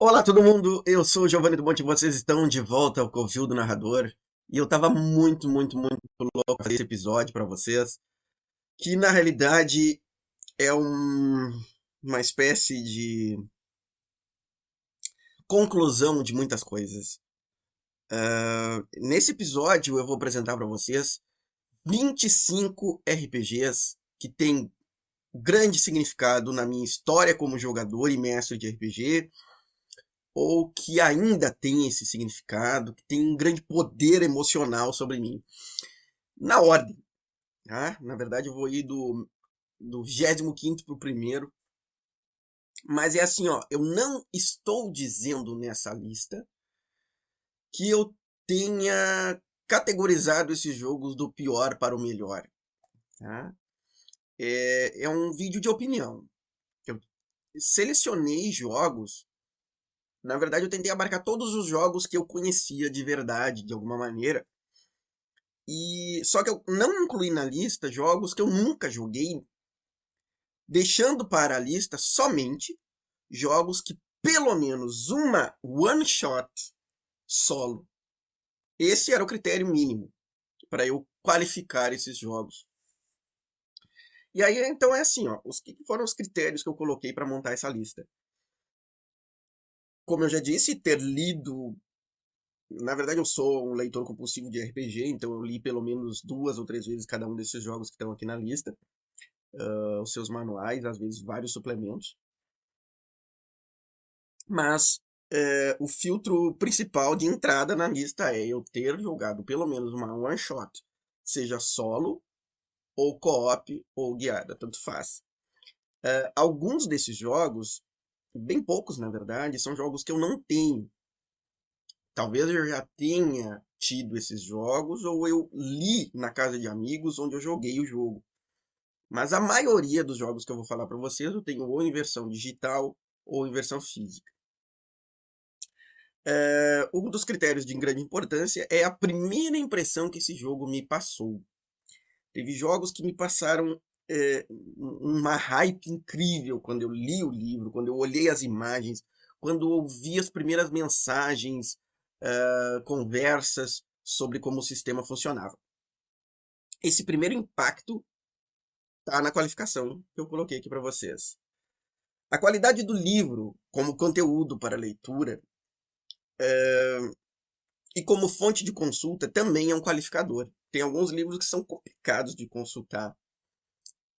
Olá todo mundo, eu sou o Giovanni do Monte, vocês estão de volta ao Covil do Narrador. E eu tava muito louco pra fazer esse episódio pra vocês, que na realidade é uma espécie de conclusão de muitas coisas. Nesse episódio eu vou apresentar pra vocês 25 RPGs que têm grande significado na minha história como jogador e mestre de RPG, ou que ainda tem esse significado, que tem um grande poder emocional sobre mim. Na ordem, tá? Na verdade eu vou ir do 25º pro primeiro, mas é assim, ó, eu não estou dizendo nessa lista que eu tenha categorizado esses jogos do pior para o melhor, tá? É um vídeo de opinião. Eu selecionei jogos. Na verdade, eu tentei abarcar todos os jogos que eu conhecia de verdade, de alguma maneira. E só que eu não incluí na lista jogos que eu nunca joguei, deixando para a lista somente jogos que pelo menos uma one shot solo. Esse era o critério mínimo para eu qualificar esses jogos. E aí então é assim, ó, os que foram os critérios que eu coloquei para montar essa lista? Como eu já disse, ter lido. Na verdade, eu sou um leitor compulsivo de RPG, então eu li pelo menos 2 ou 3 vezes cada um desses jogos que estão aqui na lista. Os seus manuais, às vezes vários suplementos. Mas o filtro principal de entrada na lista é eu ter jogado pelo menos uma one shot, seja solo, ou co-op, ou guiada, tanto faz. Alguns desses jogos, bem poucos na verdade, são jogos que eu não tenho. Talvez eu já tenha tido esses jogos, ou eu li na casa de amigos onde eu joguei o jogo. Mas a maioria dos jogos que eu vou falar para vocês eu tenho ou em versão digital ou em versão física. Um dos critérios de grande importância é a primeira impressão que esse jogo me passou. Teve jogos que me passaram uma hype incrível quando eu li o livro, quando eu olhei as imagens, quando eu ouvi as primeiras mensagens, conversas sobre como o sistema funcionava. Esse primeiro impacto está na qualificação que eu coloquei aqui para vocês. A qualidade do livro como conteúdo para leitura e como fonte de consulta também é um qualificador. Tem alguns livros que são complicados de consultar.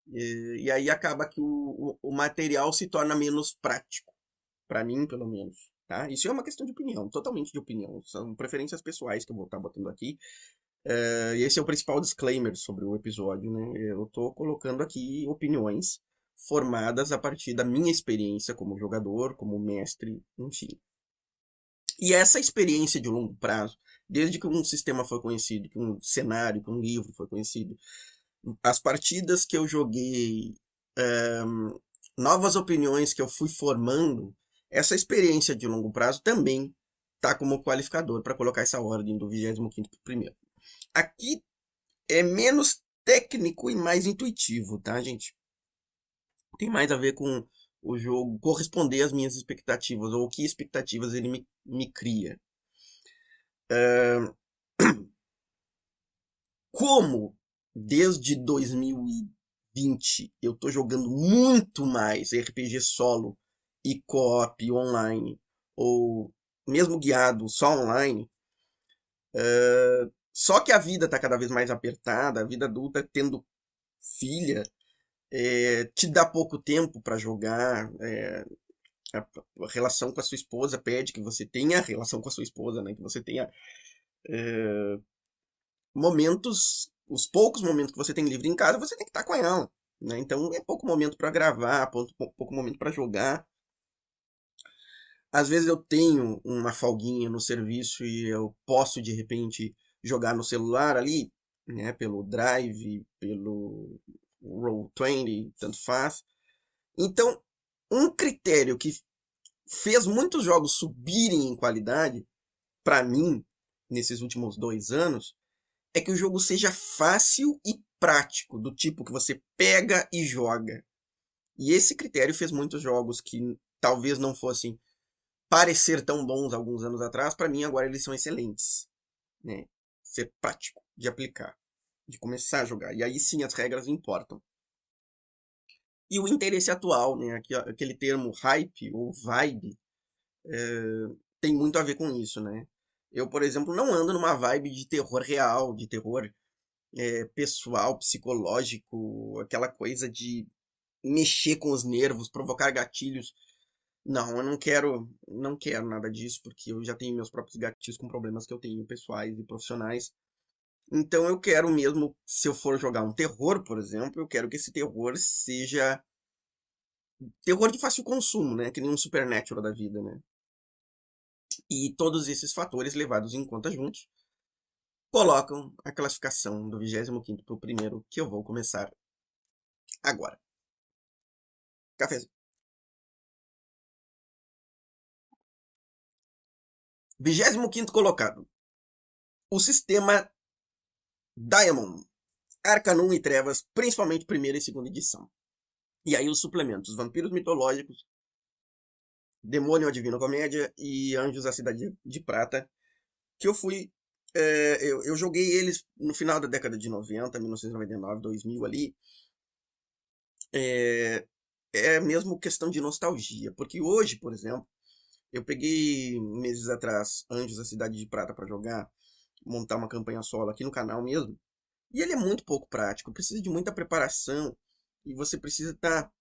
E aí acaba que o material se torna menos prático. Para mim, pelo menos. Tá? Isso é uma questão de opinião, totalmente de opinião. São preferências pessoais que eu vou estar botando aqui. E esse é o principal disclaimer sobre o episódio. Né? Eu estou colocando aqui opiniões formadas a partir da minha experiência como jogador, como mestre, enfim. E essa experiência de longo prazo, desde que um sistema foi conhecido, que um cenário, que um livro foi conhecido, as partidas que eu joguei, novas opiniões que eu fui formando, essa experiência de longo prazo também está como qualificador para colocar essa ordem do 25º para o primeiro. Aqui é menos técnico e mais intuitivo, tá, gente? Tem mais a ver com o jogo corresponder às minhas expectativas, ou que expectativas ele me cria. Como desde 2020 eu tô jogando muito mais RPG solo e co-op online, ou mesmo guiado só online, só que a vida tá cada vez mais apertada, a vida adulta tendo filha, te dá pouco tempo para jogar, a relação com a sua esposa pede que você tenha relação com a sua esposa, né? Que você tenha momentos, os poucos momentos que você tem livre em casa, você tem que estar com ela, né? Então é pouco momento para gravar, pouco momento para jogar. Às vezes eu tenho uma folguinha no serviço e eu posso de repente jogar no celular ali, né? Pelo Drive, pelo Roll20, tanto faz. Então, um critério que fez muitos jogos subirem em qualidade, para mim, nesses últimos 2 anos, é que o jogo seja fácil e prático, do tipo que você pega e joga. E esse critério fez muitos jogos que talvez não fossem parecer tão bons alguns anos atrás, para mim agora eles são excelentes, né? Ser prático de aplicar, de começar a jogar. E aí sim as regras importam. E o interesse atual, né? Aquele termo hype ou vibe, tem muito a ver com isso, né? Eu, por exemplo, não ando numa vibe de terror real, de terror pessoal, psicológico, aquela coisa de mexer com os nervos, provocar gatilhos. Não, eu não quero nada disso, porque eu já tenho meus próprios gatilhos com problemas que eu tenho pessoais e profissionais. Então eu quero mesmo, se eu for jogar um terror, por exemplo, eu quero que esse terror seja terror de fácil consumo, né? Que nem um Supernatural da vida, né? E todos esses fatores levados em conta juntos colocam a classificação do 25º para o primeiro, que eu vou começar agora. Cafézinho. 25º colocado. O sistema Diamond. Arcanum e Trevas, principalmente primeira e segunda edição. E aí os suplementos, Vampiros Mitológicos, Demônio a Divina Comédia e Anjos da Cidade de Prata, que eu fui... eu joguei eles no final da década de 90, 1999, 2000 ali. É mesmo questão de nostalgia, porque hoje, por exemplo, eu peguei meses atrás Anjos da Cidade de Prata para jogar, montar uma campanha solo aqui no canal mesmo, e ele é muito pouco prático, precisa de muita preparação, e você precisa estar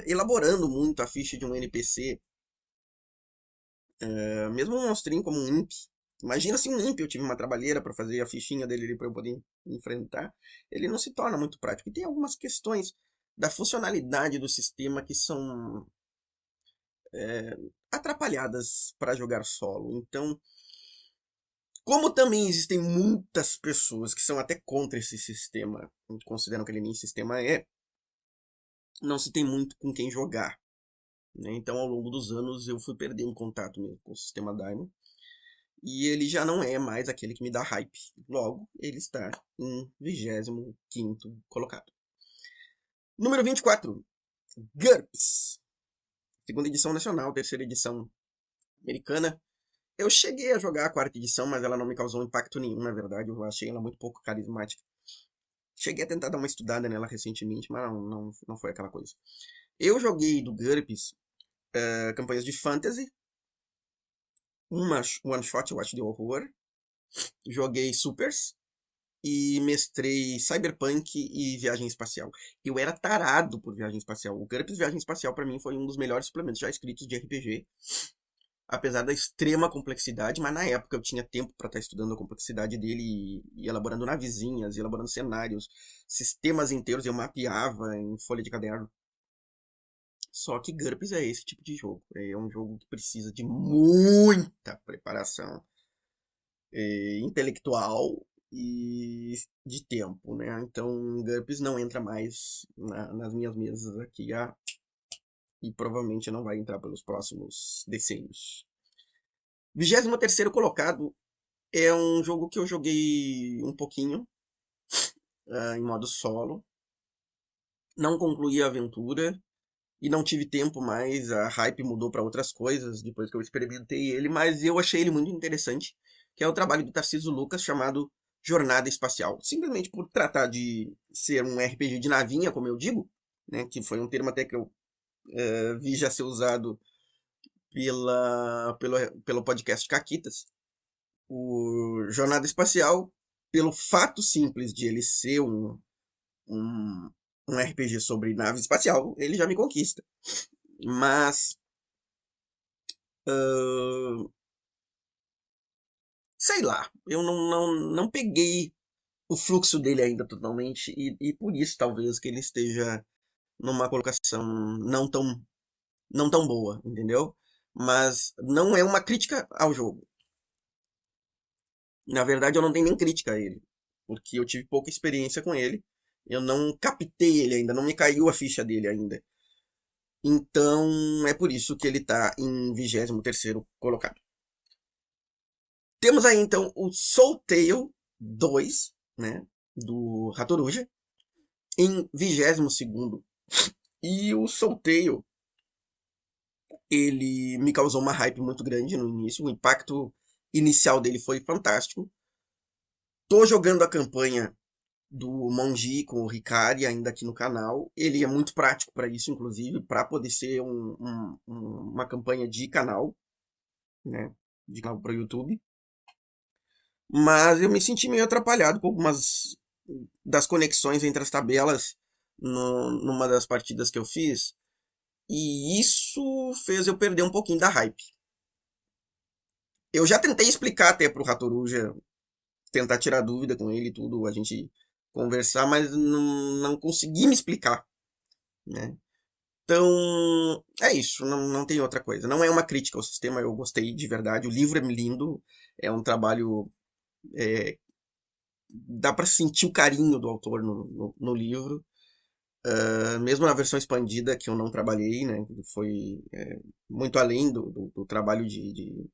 elaborando muito a ficha de um NPC, mesmo um monstrinho como um Imp. Imagina se um Imp eu tive uma trabalheira para fazer a fichinha dele para eu poder enfrentar, ele não se torna muito prático. E tem algumas questões da funcionalidade do sistema que são atrapalhadas para jogar solo. Então, como também existem muitas pessoas que são até contra esse sistema, consideram que ele nem sistema não se tem muito com quem jogar, né? Então, ao longo dos anos, eu fui perdendo contato mesmo com o sistema Diamond. E ele já não é mais aquele que me dá hype. Logo, ele está em 25º colocado. Número 24. GURPS. Segunda edição nacional, terceira edição americana. Eu cheguei a jogar a quarta edição, mas ela não me causou impacto nenhum, na verdade. Eu achei ela muito pouco carismática. Cheguei a tentar dar uma estudada nela recentemente, mas não foi aquela coisa. Eu joguei do GURPS campanhas de fantasy, uma one shot, eu acho, de horror. Joguei supers e mestrei cyberpunk e viagem espacial. Eu era tarado por viagem espacial. O GURPS Viagem Espacial para mim foi um dos melhores suplementos já escritos de RPG. Apesar da extrema complexidade, mas na época eu tinha tempo para estar estudando a complexidade dele e elaborando navezinhas, e elaborando cenários, sistemas inteiros eu mapeava em folha de caderno. Só que GURPS é esse tipo de jogo. É um jogo que precisa de muita preparação intelectual e de tempo, né? Então GURPS não entra mais nas minhas mesas aqui e provavelmente não vai entrar pelos próximos decênios. 23º colocado é um jogo que eu joguei um pouquinho em modo solo. Não concluí a aventura e não tive tempo mais. A hype mudou para outras coisas depois que eu experimentei ele, mas eu achei ele muito interessante, que é o trabalho do Tarcísio Lucas chamado Jornada Espacial. Simplesmente por tratar de ser um RPG de navinha, como eu digo, né, que foi um termo até que eu vi já ser usado pelo podcast Caquitas. O Jornada Espacial, pelo fato simples de ele ser um RPG sobre nave espacial, ele já me conquista. Mas sei lá, eu não peguei o fluxo dele ainda totalmente e por isso talvez que ele esteja numa colocação não tão boa, entendeu? Mas não é uma crítica ao jogo. Na verdade, eu não tenho nem crítica a ele, porque eu tive pouca experiência com ele. Eu não captei ele ainda, não me caiu a ficha dele ainda. Então, é por isso que ele tá em 23º colocado. Temos aí, então, o Soul Tale 2, né, do Hatoruja, em 22º. E o Soul Tale Ele me causou uma hype muito grande no início, o impacto inicial dele foi fantástico. Tô jogando a campanha do Mongi com o Ricari ainda aqui no canal. Ele é muito prático para isso, inclusive, para poder ser uma campanha de canal, né? De canal para o YouTube. Mas eu me senti meio atrapalhado com algumas das conexões entre as tabelas numa das partidas que eu fiz. E isso fez eu perder um pouquinho da hype. Eu já tentei explicar até pro Ratoruja, tentar tirar dúvida com ele e tudo, a gente conversar, mas não consegui me explicar, né? Então, é isso, não tem outra coisa. Não é uma crítica ao sistema, eu gostei de verdade. O livro é lindo, é um trabalho. Dá para sentir o carinho do autor no livro. Mesmo na versão expandida, que eu não trabalhei, né? Foi muito além do trabalho de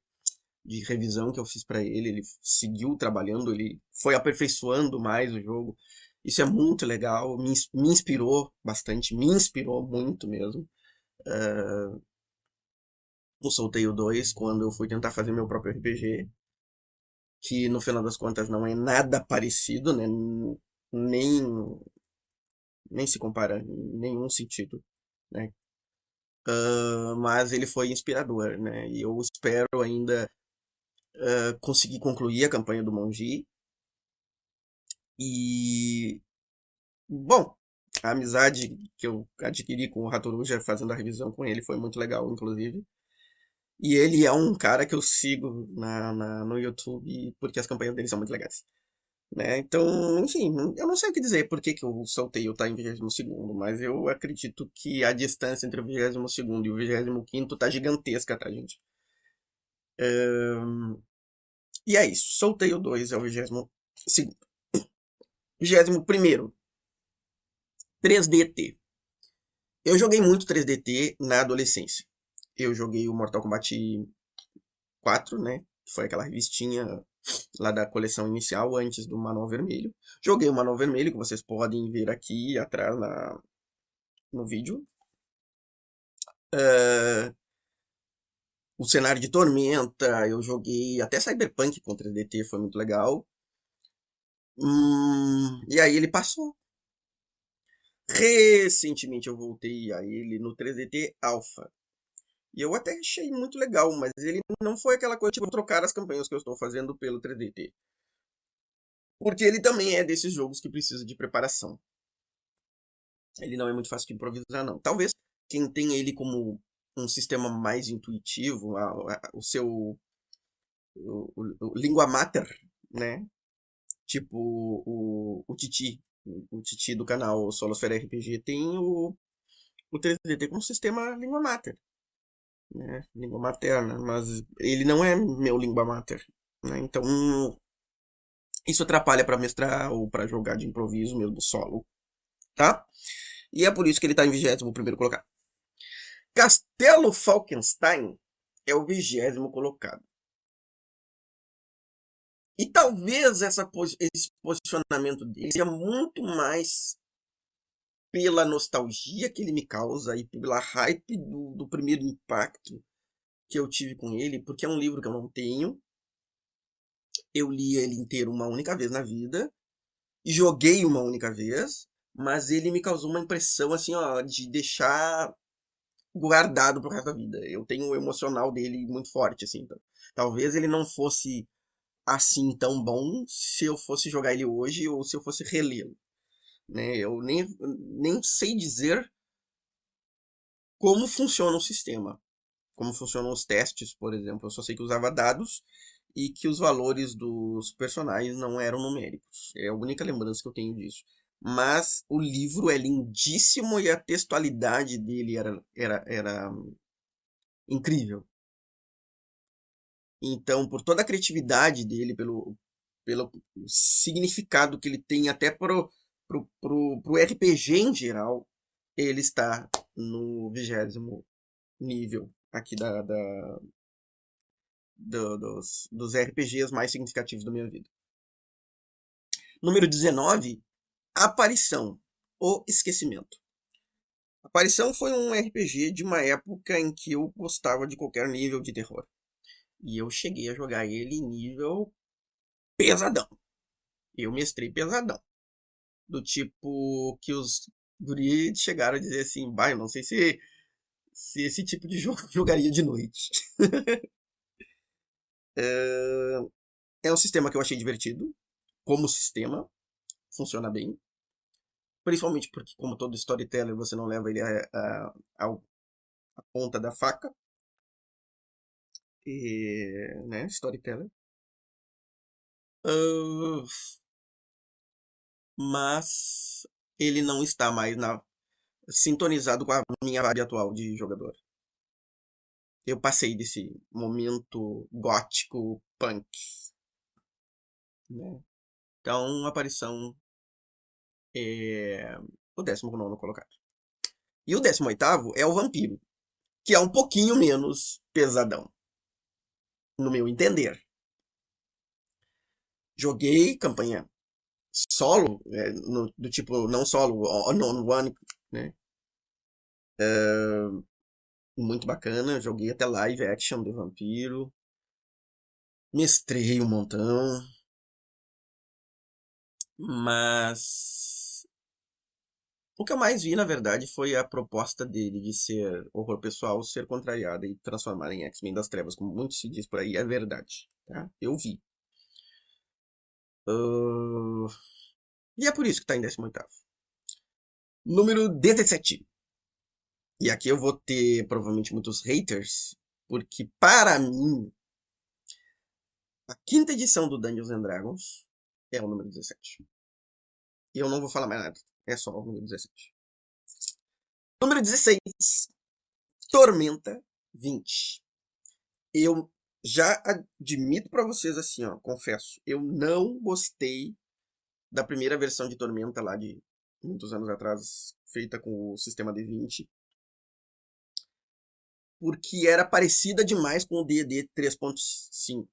revisão que eu fiz para ele. Ele seguiu trabalhando, ele foi aperfeiçoando mais o jogo. Isso é muito legal, me inspirou bastante, me inspirou muito mesmo. Eu soltei o 2 quando eu fui tentar fazer meu próprio RPG, que no final das contas não é nada parecido, né? Nem, nem se compara em nenhum sentido, né? Mas ele foi inspirador, né? E eu espero ainda conseguir concluir a campanha do Mongi. E, bom, a amizade que eu adquiri com o Ratoruja fazendo a revisão com ele foi muito legal, inclusive. E ele é um cara que eu sigo no YouTube porque as campanhas dele são muito legais. Né? Então, enfim, eu não sei o que dizer por que o Solteio tá em 22º, mas eu acredito que a distância entre o 22º e o 25º tá gigantesca, tá, gente? E é isso. Solteio 2 é o 22º. 21º. 3DT. Eu joguei muito 3DT na adolescência. Eu joguei o Mortal Kombat 4, né? Que foi aquela revistinha lá da coleção inicial, antes do Manual Vermelho. Joguei o Manual Vermelho, que vocês podem ver aqui atrás no vídeo. O cenário de Tormenta, eu joguei até Cyberpunk com 3DT, foi muito legal. E aí ele passou. Recentemente eu voltei a ele no 3DT Alpha. E eu até achei muito legal, mas ele não foi aquela coisa tipo trocar as campanhas que eu estou fazendo pelo 3DT. Porque ele também é desses jogos que precisa de preparação. Ele não é muito fácil de improvisar, não. Talvez quem tem ele como um sistema mais intuitivo, o seu o língua mater, né? Tipo o Titi. O Titi do canal Solosfera RPG tem o 3DT como sistema língua mater. Né? Língua materna. Mas ele não é meu língua mater. Né? Então isso atrapalha para mestrar ou para jogar de improviso mesmo solo. Tá? E é por isso que ele tá em 21º colocado. Castelo Falkenstein é o 20º colocado. E talvez esse posicionamento dele seja muito mais pela nostalgia que ele me causa e pela hype do primeiro impacto que eu tive com ele, porque é um livro que eu não tenho. Eu li ele inteiro uma única vez na vida, joguei uma única vez, mas ele me causou uma impressão assim, ó, de deixar guardado pro resto da vida. Eu tenho o emocional dele muito forte, assim. Então, talvez ele não fosse assim tão bom se eu fosse jogar ele hoje ou se eu fosse relê-lo. Né? Eu nem sei dizer como funciona o sistema. Como funcionam os testes, por exemplo. Eu só sei que usava dados e que os valores dos personagens não eram numéricos. É a única lembrança que eu tenho disso. Mas o livro é lindíssimo e a textualidade dele era incrível. Então, por toda a criatividade dele, pelo significado que ele tem até pro RPG em geral, ele está no 20º nível aqui dos RPGs mais significativos da minha vida. Número 19, Aparição, o Esquecimento. Aparição foi um RPG de uma época em que eu gostava de qualquer nível de terror. E eu cheguei a jogar ele em nível pesadão. Eu mestrei pesadão. Do tipo que os guris chegaram a dizer assim, bah, eu não sei se esse tipo de jogo jogaria de noite. É um sistema que eu achei divertido. Como sistema, funciona bem. Principalmente porque, como todo storyteller, você não leva ele à ponta da faca. E, né, storyteller. Mas ele não está mais sintonizado com a minha vibe atual de jogador. Eu passei desse momento gótico punk. Né? Então, a aparição é o 19º colocado. E o 18º é o Vampiro, que é um pouquinho menos pesadão, no meu entender. Joguei campanha solo, do tipo, não solo, on-one, né? Muito bacana, joguei até live action do Vampiro. Mestrei um montão. Mas o que eu mais vi, na verdade, foi a proposta dele de ser horror pessoal, ser contrariada e transformar em X-Men das Trevas, como muito se diz por aí, é verdade. Tá? Eu vi. E é por isso que tá em 18º. Número 17. E aqui eu vou ter provavelmente muitos haters, porque para mim, a quinta edição do Dungeons and Dragons é o número 17. E eu não vou falar mais nada, é só o número 17. Número 16. Tormenta 20. Eu já admito pra vocês assim, ó, confesso, eu não gostei da primeira versão de Tormenta lá de muitos anos atrás, feita com o sistema D20, porque era parecida demais com o D&D 3.5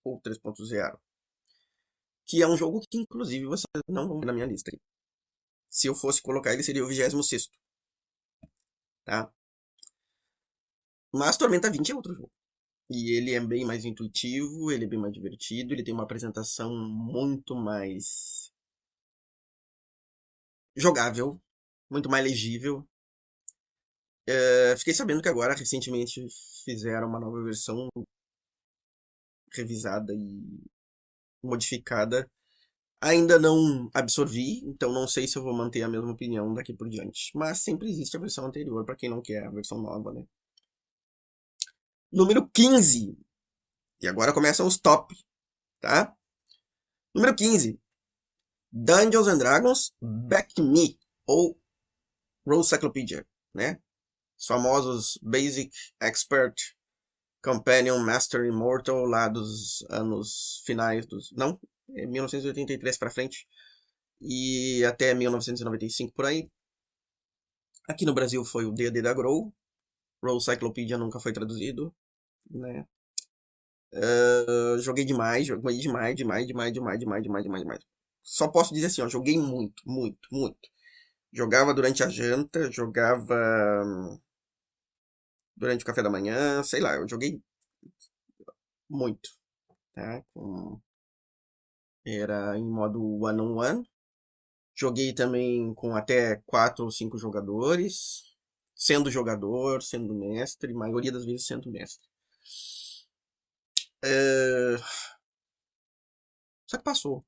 ou 3.0, que é um jogo que inclusive vocês não vão ver na minha lista aí. Se eu fosse colocar ele seria o 26º, tá? Mas Tormenta 20 é outro jogo. E ele é bem mais intuitivo, ele é bem mais divertido, ele tem uma apresentação muito mais jogável, muito mais legível. Fiquei sabendo que agora, recentemente, fizeram uma nova versão revisada e modificada. Ainda não absorvi, então não sei se eu vou manter a mesma opinião daqui por diante. Mas sempre existe a versão anterior, para quem não quer a versão nova, né? Número 15. E agora começam os top, tá? Número 15. Dungeons and Dragons Back Me, ou Role Cyclopedia, né? Os famosos Basic, Expert, Companion, Master, Immortal, lá dos anos finais dos... Não, 1983 para frente. E até 1995 por aí. Aqui no Brasil foi o D&D da Grow. Role Cyclopedia nunca foi traduzido, né? Joguei demais, demais. Só posso dizer assim, ó, joguei muito. Jogava durante a janta, jogava durante o café da manhã, sei lá, eu joguei muito, tá? Era em modo one-on-one. Joguei também com até 4 ou 5 jogadores, sendo jogador, sendo mestre, maioria das vezes sendo mestre. Só que passou.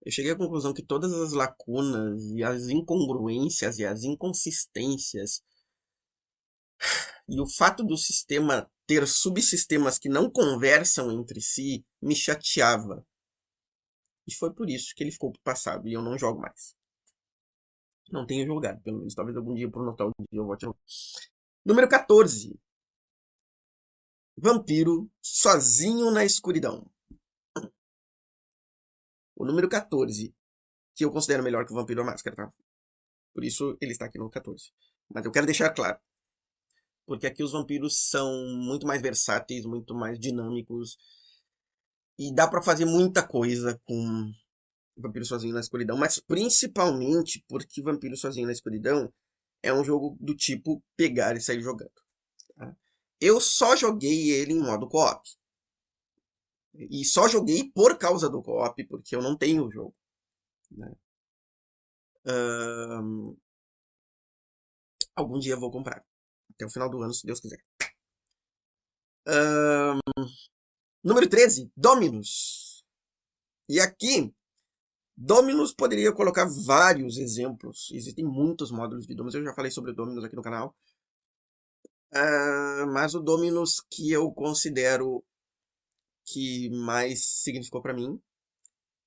Eu cheguei à conclusão que todas as lacunas e as incongruências e as inconsistências e o fato do sistema ter subsistemas que não conversam entre si me chateava. E foi por isso que ele ficou pro passado e eu não jogo mais. Não tenho jogado, pelo menos. Talvez algum dia, por Natal, eu volte a jogar. Número 14. Vampiro sozinho na escuridão. O número 14, que eu considero melhor que o Vampiro à Máscara, tá? Por isso ele está aqui no 14. Mas eu quero deixar claro. Porque aqui os vampiros são muito mais versáteis, muito mais dinâmicos. E dá pra fazer muita coisa com Vampiro Sozinho na Escuridão. Mas principalmente porque Vampiro Sozinho na Escuridão é um jogo do tipo pegar e sair jogando. Tá? Eu só joguei ele em modo co-op. E só joguei por causa do co-op, porque eu não tenho o jogo. Né? Algum dia eu vou comprar. Até o final do ano, se Deus quiser. Número 13, Dominus. E aqui, Dominus poderia colocar vários exemplos. Existem muitos módulos de Dominus. Eu já falei sobre o Dominus aqui no canal. Mas o Dominus que eu considero que mais significou para mim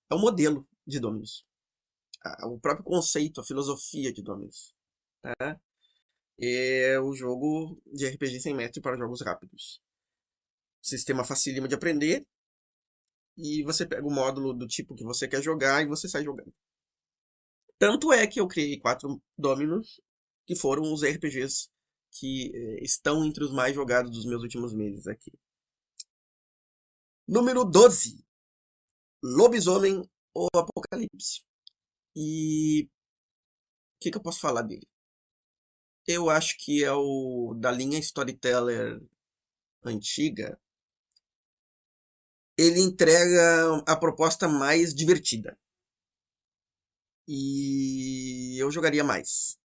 é o modelo de Dominus. O próprio conceito, a filosofia de Dominus. Tá? É o jogo de RPG sem mestre para jogos rápidos. Sistema facílimo de aprender. E você pega o módulo do tipo que você quer jogar e você sai jogando. Tanto é que eu criei 4 Dominus, que foram os RPGs que estão entre os mais jogados dos meus últimos meses aqui. Número 12. Lobisomem ou Apocalipse. E o que eu posso falar dele? Eu acho que é o da linha Storyteller antiga. Ele entrega a proposta mais divertida. E eu jogaria mais.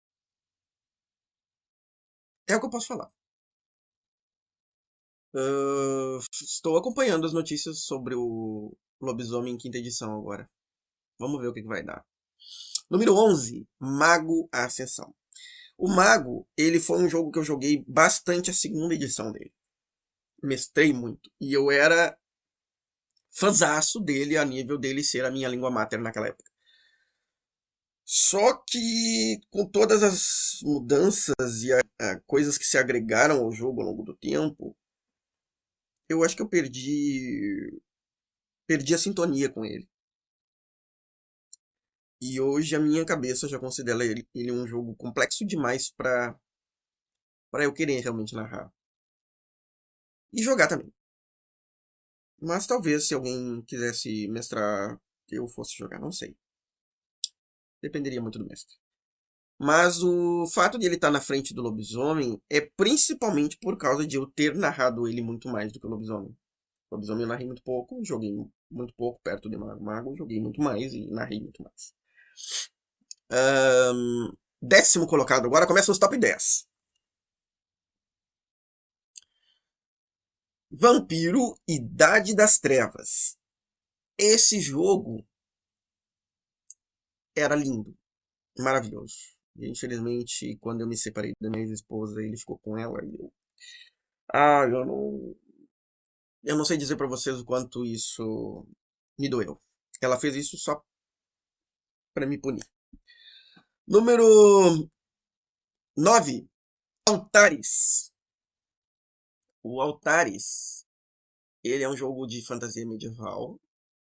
É o que eu posso falar. Estou acompanhando as notícias sobre o Lobisomem em quinta edição agora. Vamos ver o que vai dar. Número 11. Mago Ascensão. O Mago, ele foi um jogo que eu joguei bastante a segunda edição dele. Mestrei muito. E eu era fãzaço dele a nível dele ser a minha língua mater naquela época. Só que com todas as mudanças e coisas que se agregaram ao jogo ao longo do tempo, eu acho que eu perdi a sintonia com ele. E hoje a minha cabeça já considera ele um jogo complexo demais para eu querer realmente narrar. E jogar também. Mas talvez se alguém quisesse mestrar, eu fosse jogar, não sei. Dependeria muito do mestre. Mas o fato de ele estar na frente do Lobisomem é principalmente por causa de eu ter narrado ele muito mais do que o Lobisomem. O Lobisomem eu narrei muito pouco, joguei muito pouco perto de Mago. Mago eu joguei muito mais e narrei muito mais. 10º colocado agora, começa os top 10. Vampiro Idade das Trevas. Esse jogo era lindo, maravilhoso. E, infelizmente, quando eu me separei da minha ex-esposa, ele ficou com ela e eu... eu não sei dizer pra vocês o quanto isso me doeu. Ela fez isso só pra me punir. Número 9. Altares. O Altares, ele é um jogo de fantasia medieval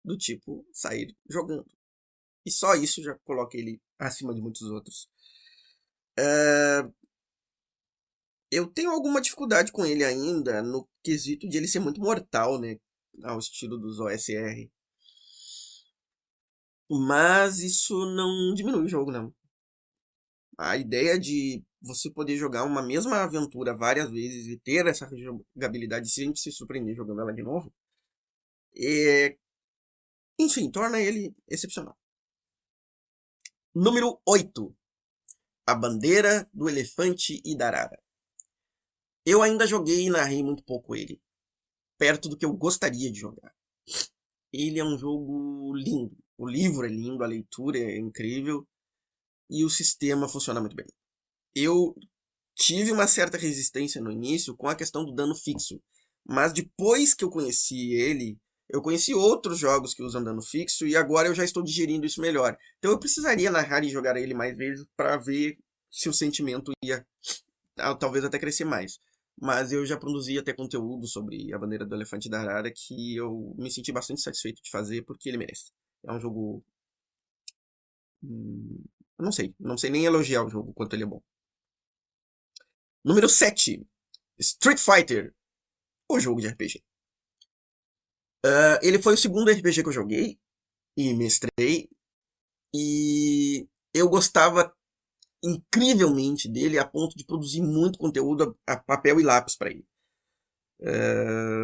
do tipo sair jogando. E só isso já coloca ele acima de muitos outros. Eu tenho alguma dificuldade com ele ainda no quesito de ele ser muito mortal, né? Ao estilo dos OSR. Mas isso não diminui o jogo, não. A ideia de você poder jogar uma mesma aventura várias vezes e ter essa jogabilidade sem se surpreender jogando ela de novo, enfim, torna ele excepcional. Número 8. A Bandeira do Elefante e da Arara. Eu ainda joguei e narrei muito pouco ele. Perto do que eu gostaria de jogar. Ele é um jogo lindo. O livro é lindo, a leitura é incrível. E o sistema funciona muito bem. Eu tive uma certa resistência no início com a questão do dano fixo. Mas depois que eu conheci ele, eu conheci outros jogos que usam dano fixo e agora eu já estou digerindo isso melhor. Então eu precisaria narrar e jogar ele mais vezes para ver se o sentimento ia talvez até crescer mais. Mas eu já produzi até conteúdo sobre a Bandeira do Elefante da Arara que eu me senti bastante satisfeito de fazer porque ele merece. É um jogo... não sei nem elogiar o jogo quanto ele é bom. Número 7. Street Fighter, o jogo de RPG. Ele foi o segundo RPG que eu joguei e mestrei. E eu gostava incrivelmente dele a ponto de produzir muito conteúdo a papel e lápis para ele.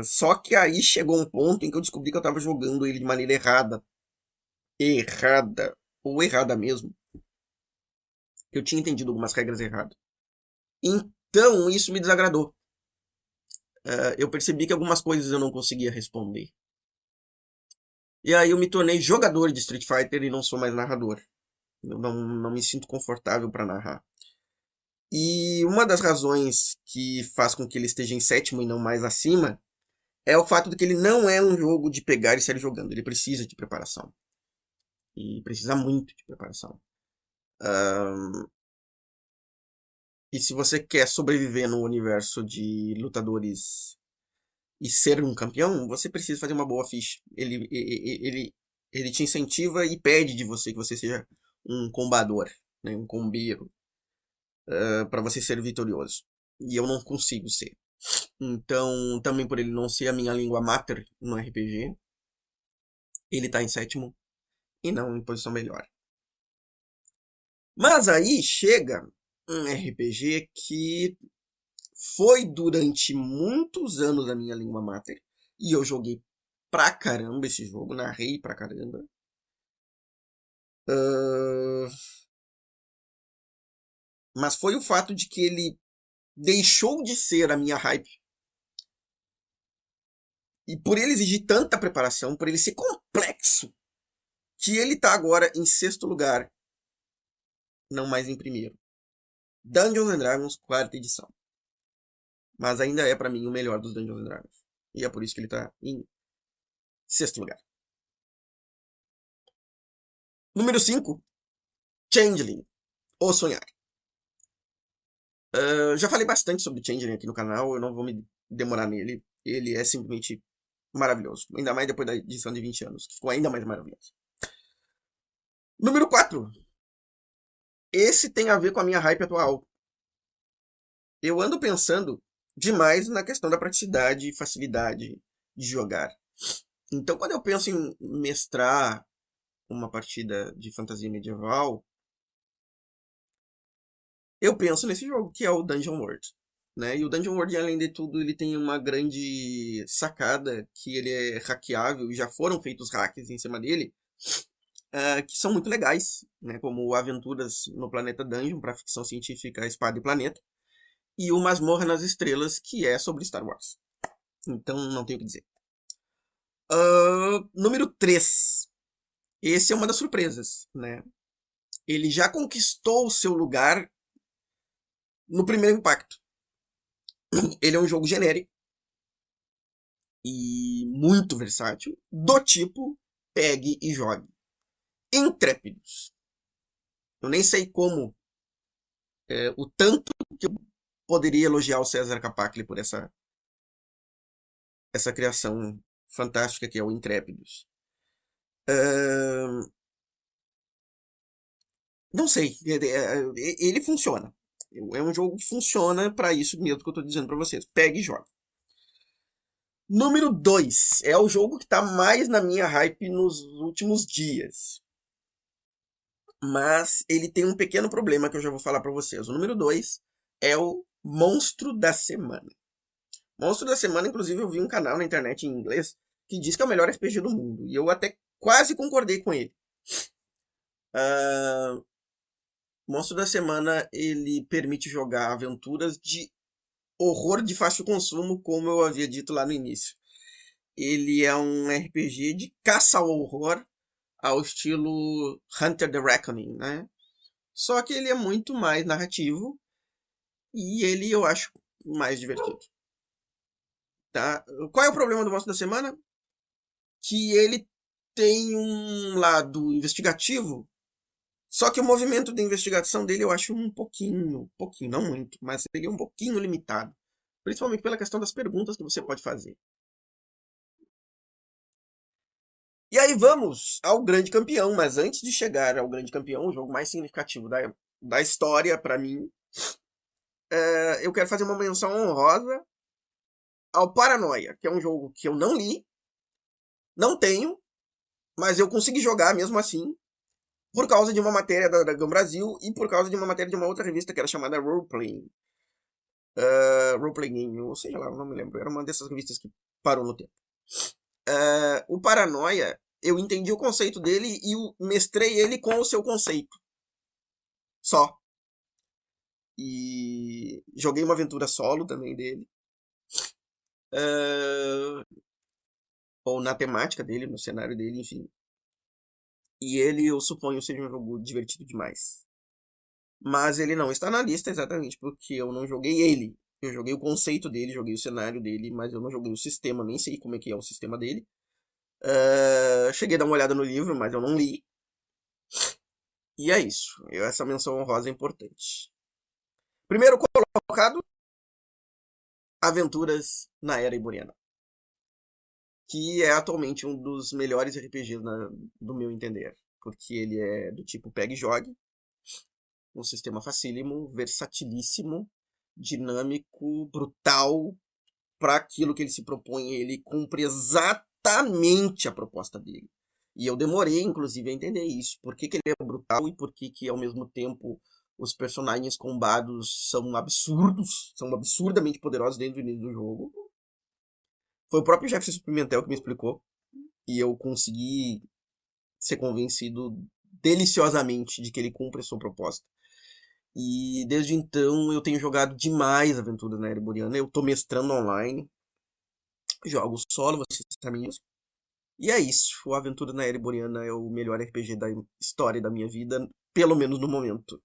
Só que aí chegou um ponto em que eu descobri que eu estava jogando ele de maneira errada. Ou errada mesmo. Eu tinha entendido algumas regras erradas. Então isso me desagradou. Eu percebi que algumas coisas eu não conseguia responder. E aí eu me tornei jogador de Street Fighter e não sou mais narrador. Eu não me sinto confortável para narrar. E uma das razões que faz com que ele esteja em sétimo e não mais acima é o fato de que ele não é um jogo de pegar e sair jogando. Ele precisa de preparação. E precisa muito de preparação. E se você quer sobreviver no universo de lutadores e ser um campeão, você precisa fazer uma boa ficha. Ele te incentiva e pede de você que você seja um combador, né, um combeiro, para você ser vitorioso. E eu não consigo ser. Então, também por ele não ser a minha língua mater no RPG, ele tá em sétimo e não em posição melhor. Mas aí chega um RPG que foi durante muitos anos a minha língua mater. E eu joguei pra caramba esse jogo, narrei pra caramba. Mas foi o fato de que ele deixou de ser a minha hype. E por ele exigir tanta preparação, por ele ser complexo, que ele tá agora em sexto lugar, não mais em primeiro. Dungeons and Dragons, quarta edição. Mas ainda é pra mim o melhor dos Dungeons and Dragons. E é por isso que ele tá em sexto lugar. Número 5. Changeling. O Sonhar. Já falei bastante sobre Changeling aqui no canal. Eu não vou me demorar nele. Ele é simplesmente maravilhoso. Ainda mais depois da edição de 20 anos. Que ficou ainda mais maravilhoso. Número 4. Esse tem a ver com a minha hype atual. Eu ando pensando demais na questão da praticidade e facilidade de jogar. Então, quando eu penso em mestrar uma partida de fantasia medieval, eu penso nesse jogo, que é o Dungeon World. Né? E o Dungeon World, além de tudo, ele tem uma grande sacada, que ele é hackeável, e já foram feitos hacks em cima dele, que são muito legais, né? Como Aventuras no Planeta Dungeon, para ficção científica Espada e Planeta, e o Masmorra nas Estrelas, que é sobre Star Wars. Então, não tenho o que dizer. Número 3. Esse é uma das surpresas, né? Ele já conquistou o seu lugar no primeiro impacto. Ele é um jogo genérico e muito versátil, do tipo pegue e jogue. Intrépidos. Eu nem sei como, o tanto que eu poderia elogiar o César Capacli por essa criação fantástica que é o Intrépidos. Não sei, ele funciona. É um jogo que funciona para isso mesmo que eu tô dizendo para vocês. Pegue e joga. Número 2. É o jogo que tá mais na minha hype nos últimos dias. Mas ele tem um pequeno problema que eu já vou falar para vocês. O número 2 é o Monstro da Semana. Monstro da Semana, inclusive, eu vi um canal na internet em inglês que diz que é o melhor RPG do mundo. E eu até quase concordei com ele. Monstro da Semana, ele permite jogar aventuras de horror de fácil consumo, como eu havia dito lá no início. Ele é um RPG de caça ao horror, ao estilo Hunter the Reckoning, né? Só que ele é muito mais narrativo e ele eu acho mais divertido. Tá? Qual é o problema do Monstro da Semana? Que ele tem um lado investigativo, só que o movimento de investigação dele eu acho um pouquinho, não muito, mas ele é um pouquinho limitado. Principalmente pela questão das perguntas que você pode fazer. E aí vamos ao grande campeão, mas antes de chegar ao grande campeão, o jogo mais significativo da história para mim, eu quero fazer uma menção honrosa ao Paranoia, que é um jogo que eu não li, não tenho, mas eu consegui jogar mesmo assim. por causa de uma matéria da Dragão Brasil e por causa de uma matéria de uma outra revista que era chamada Roleplaying. Roleplaying Game, ou seja lá, eu não me lembro. Era uma dessas revistas que parou no tempo. O Paranoia, eu entendi o conceito dele e mestrei ele com o seu conceito. Só. E joguei uma aventura solo também dele. Ou na temática dele, no cenário dele, enfim. E ele, eu suponho, seja um jogo divertido demais. Mas ele não está na lista exatamente porque eu não joguei ele. Eu joguei o conceito dele, joguei o cenário dele, mas eu não joguei o sistema, nem sei como é que é o sistema dele. Cheguei a dar uma olhada no livro, mas eu não li. E é isso. Essa menção honrosa é importante. Primeiro colocado, Aventuras na Era Iboriana. Que é atualmente um dos melhores RPGs do meu entender. Porque ele é do tipo Pega e Jogue. Um sistema facílimo, versatilíssimo, dinâmico, brutal. Para aquilo que ele se propõe, ele cumpre exatamente a proposta dele. E eu demorei, inclusive, a entender isso. Por que ele é brutal e por que, ao mesmo tempo, os personagens combados são absurdos, são absurdamente poderosos dentro do jogo. Foi o próprio Jefferson Pimentel que me explicou. E eu consegui ser convencido deliciosamente de que ele cumpre a sua proposta. E desde então eu tenho jogado demais Aventuras na Era Iboriana. Eu tô mestrando online. Jogo solo, vocês sabem isso. E é isso. O Aventura na Era Iboriana é o melhor RPG da história da minha vida, pelo menos no momento.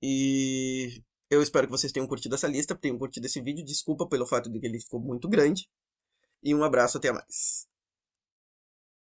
E eu espero que vocês tenham curtido essa lista, tenham curtido esse vídeo. Desculpa pelo fato de que ele ficou muito grande. E um abraço, até mais.